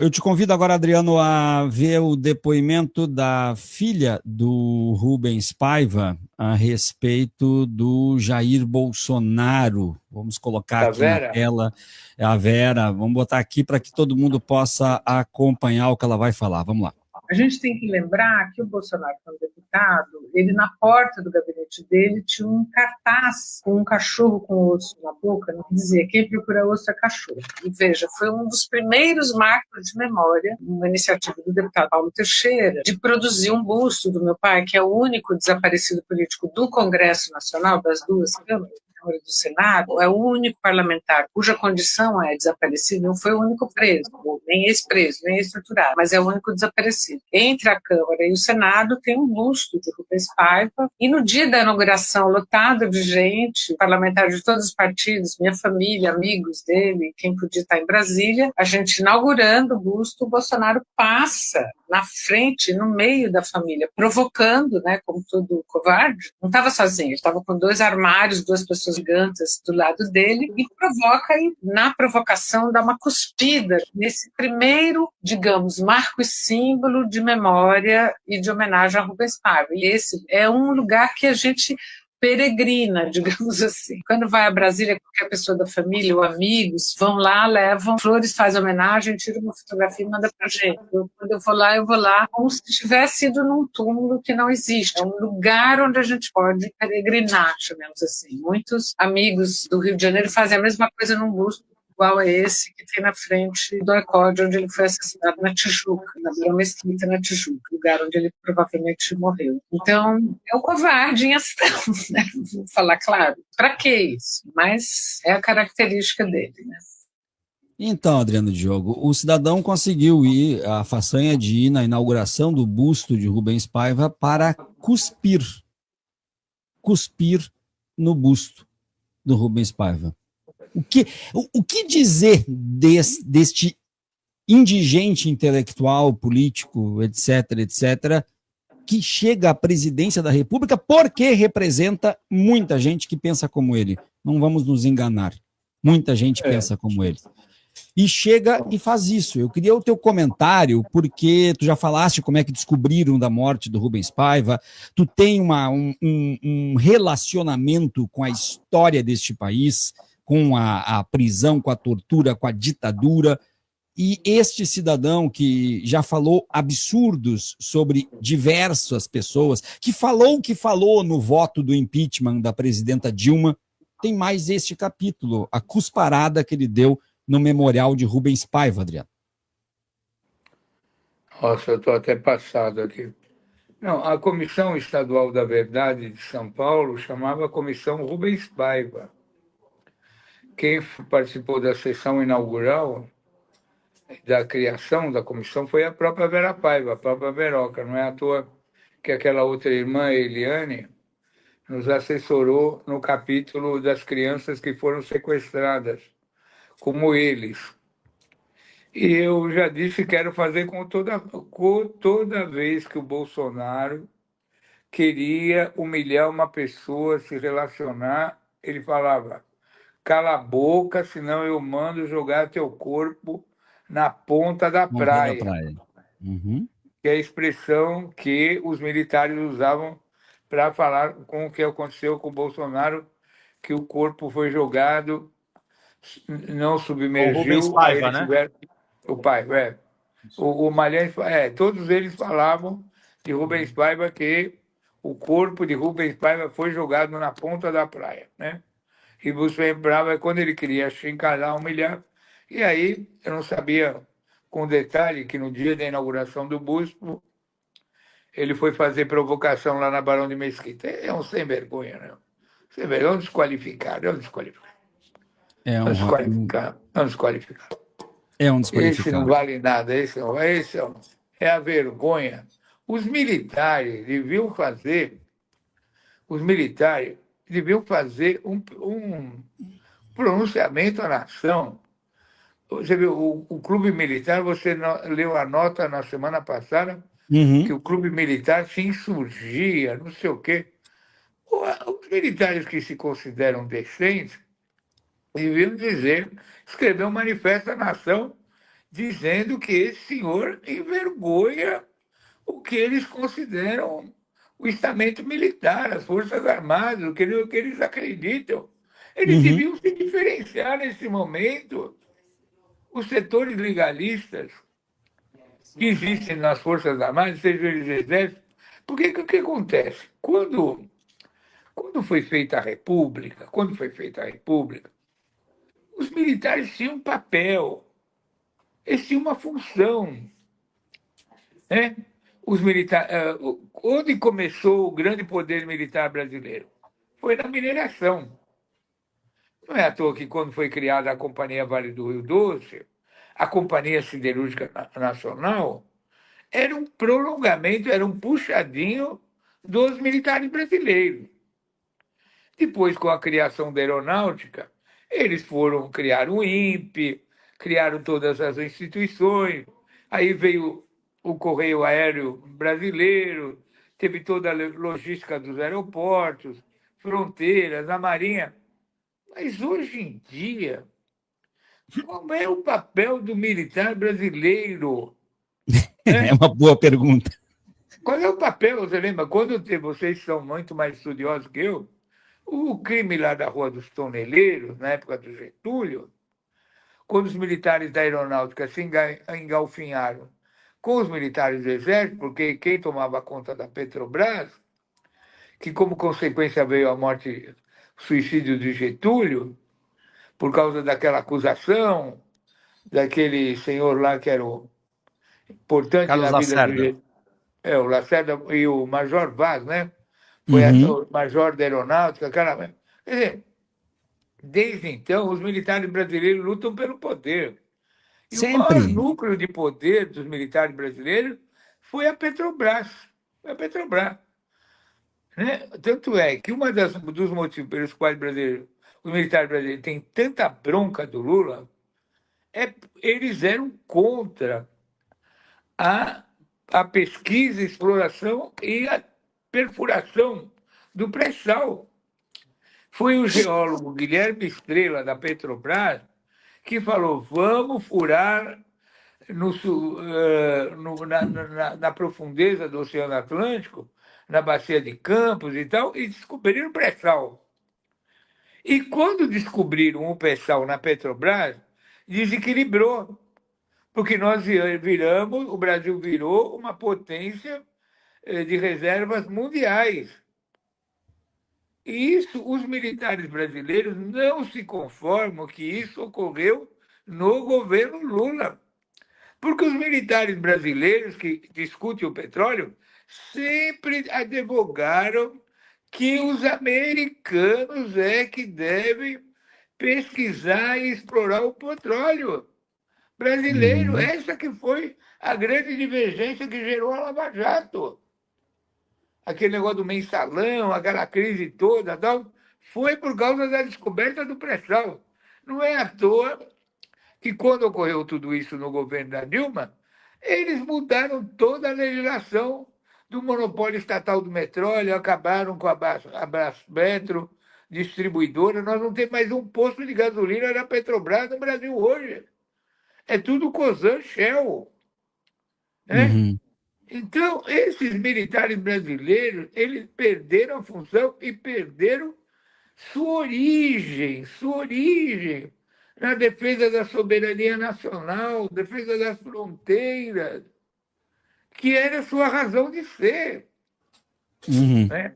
Eu te convido agora, Adriano, a ver o depoimento da filha do Rubens Paiva a respeito do Jair Bolsonaro. Vamos colocar Da aqui na Vera? tela a Vera. Vamos botar aqui para que todo mundo possa acompanhar o que ela vai falar. Vamos lá. A gente tem que lembrar que o Bolsonaro, quando deputado, ele na porta do gabinete dele tinha um cartaz com um cachorro com osso na boca, que dizia: quem procura osso é cachorro. E veja, foi um dos primeiros marcos de memória, uma iniciativa do deputado Paulo Teixeira, de produzir um busto do meu pai, que é o único desaparecido político do Congresso Nacional, das duas câmaras, Câmara do Senado, é o único parlamentar cuja condição é desaparecido, não foi o único preso, nem ex-preso, nem ex-torturado, mas é o único desaparecido. Entre a Câmara e o Senado tem um busto de Rubens Paiva, e no dia da inauguração, lotado de gente, parlamentares de todos os partidos, minha família, amigos dele, quem podia estar em Brasília, a gente inaugurando o busto, o Bolsonaro passa na frente, no meio da família, provocando, né, como todo covarde, não estava sozinho, ele estava com 2 armários, 2 pessoas gigantes do lado dele, e provoca, e na provocação dá uma cuspida nesse primeiro, digamos, marco e símbolo de memória e de homenagem a Rubens Paiva. E esse é um lugar que a gente peregrina, digamos assim. Quando vai a Brasília, qualquer pessoa da família ou amigos vão lá, levam flores, faz homenagem, tira uma fotografia e manda pra gente. Quando eu vou lá como se tivesse ido num túmulo que não existe. É um lugar onde a gente pode peregrinar, chamemos assim. Muitos amigos do Rio de Janeiro fazem a mesma coisa num busto igual a esse que tem na frente do Acorde, onde ele foi assassinado na Tijuca, na Vila Mesquita, na Tijuca, lugar onde ele provavelmente morreu. Então, é o covarde em ação, né? Vou falar claro. Para que isso? Mas é a característica dele, né? Então, Adriano Diogo, o cidadão conseguiu ir, a façanha de ir na inauguração do busto de Rubens Paiva para cuspir no busto do Rubens Paiva. O que dizer deste indigente intelectual, político, etc., que chega à presidência da República porque representa muita gente que pensa como ele. Não vamos nos enganar. Muita gente pensa como ele. E chega e faz isso. Eu queria o teu comentário, porque tu já falaste como é que descobriram da morte do Rubens Paiva, tu tem um relacionamento com a história deste país, com a prisão, com a tortura, com a ditadura, e este cidadão que já falou absurdos sobre diversas pessoas, que falou no voto do impeachment da presidenta Dilma, tem mais este capítulo, a cusparada que ele deu no memorial de Rubens Paiva, Adriano. Nossa, eu estou até passado aqui. Não, a Comissão Estadual da Verdade de São Paulo chamava Comissão Rubens Paiva. Quem participou da sessão inaugural da criação da comissão foi a própria Vera Paiva, a própria Veroca. Não é à toa que aquela outra irmã, Eliane, nos assessorou no capítulo das crianças que foram sequestradas, como eles. E eu já disse que quero fazer com toda vez que o Bolsonaro queria humilhar uma pessoa, se relacionar, ele falava: cala a boca, senão eu mando jogar teu corpo na ponta da praia. Uhum. Que é a expressão que os militares usavam para falar com o que aconteceu com o Bolsonaro, que o corpo foi jogado, não submergiu. O Rubens Paiva, né? O Paiva, o Malhães, todos eles falavam de Rubens Paiva, que o corpo de Rubens Paiva foi jogado na ponta da praia, né? E você lembrava quando ele queria chincalhar, humilhar. E aí, eu não sabia com detalhe que no dia da inauguração do busto, ele foi fazer provocação lá na Barão de Mesquita. É um sem vergonha, né? Sem vergonha, é um desqualificado, é um desqualificado. É um desqualificado. É um desqualificado. Esse não vale nada, é a vergonha. Os militares deviam fazer um pronunciamento à nação. Você viu, o clube militar, você leu a nota na semana passada, que o clube militar se insurgia, não sei o quê. Os militares que se consideram decentes deviam escrever um manifesto à nação dizendo que esse senhor envergonha o que eles consideram o estamento militar, as Forças Armadas, o que eles acreditam. Eles deviam se diferenciar nesse momento. Os setores legalistas que existem nas Forças Armadas, seja eles exércitos, porque o que acontece? Quando foi feita a República, os militares tinham um papel, eles tinham uma função, né? Onde começou o grande poder militar brasileiro? Foi na mineração. Não é à toa que, quando foi criada a Companhia Vale do Rio Doce, a Companhia Siderúrgica Nacional era um prolongamento, era um puxadinho dos militares brasileiros. Depois, com a criação da aeronáutica, eles foram criar o INPE, criaram todas as instituições, aí veio o Correio Aéreo Brasileiro, teve toda a logística dos aeroportos, fronteiras, a Marinha. Mas hoje em dia, qual é o papel do militar brasileiro? É uma boa pergunta. Qual é o papel? Você lembra? Vocês são muito mais estudiosos que eu, o crime lá da Rua dos Toneleiros, na época do Getúlio, quando os militares da aeronáutica se engalfinharam com os militares do Exército, porque quem tomava conta da Petrobras, que como consequência veio a morte, o suicídio de Getúlio, por causa daquela acusação daquele senhor lá que era o importante Carlos na vida Lacerda. do Getúlio. O Lacerda e o Major Vaz, né? Foi o major da aeronáutica, cara. Quer dizer, desde então, os militares brasileiros lutam pelo poder. E o maior Sempre. núcleo de poder dos militares brasileiros foi a Petrobras. Foi a Petrobras. Né? Tanto é que dos motivos pelos quais os militares brasileiros têm tanta bronca do Lula eles eram contra a pesquisa, exploração e a perfuração do pré-sal. Foi o geólogo Guilherme Estrela, da Petrobras, que falou: vamos furar na profundeza do Oceano Atlântico, na bacia de Campos e tal, e descobriram o pré-sal. E quando descobriram o pré-sal na Petrobras, desequilibrou, porque o Brasil virou uma potência de reservas mundiais. E isso, os militares brasileiros não se conformam que isso ocorreu no governo Lula. Porque os militares brasileiros que discutem o petróleo sempre advogaram que os americanos é que devem pesquisar e explorar o petróleo brasileiro. Essa que foi a grande divergência que gerou a Lava Jato. Aquele negócio do mensalão, aquela crise toda, tal, foi por causa da descoberta do pré-sal. Não é à toa que, quando ocorreu tudo isso no governo da Dilma, eles mudaram toda a legislação do monopólio estatal do petróleo, acabaram com a Brasmetro, distribuidora. Nós não temos mais um posto de gasolina da Petrobras no Brasil hoje. É tudo Cosan, Shell. Né? Então, esses militares brasileiros, eles perderam a função e perderam sua origem na defesa da soberania nacional, defesa das fronteiras, que era a sua razão de ser. Né?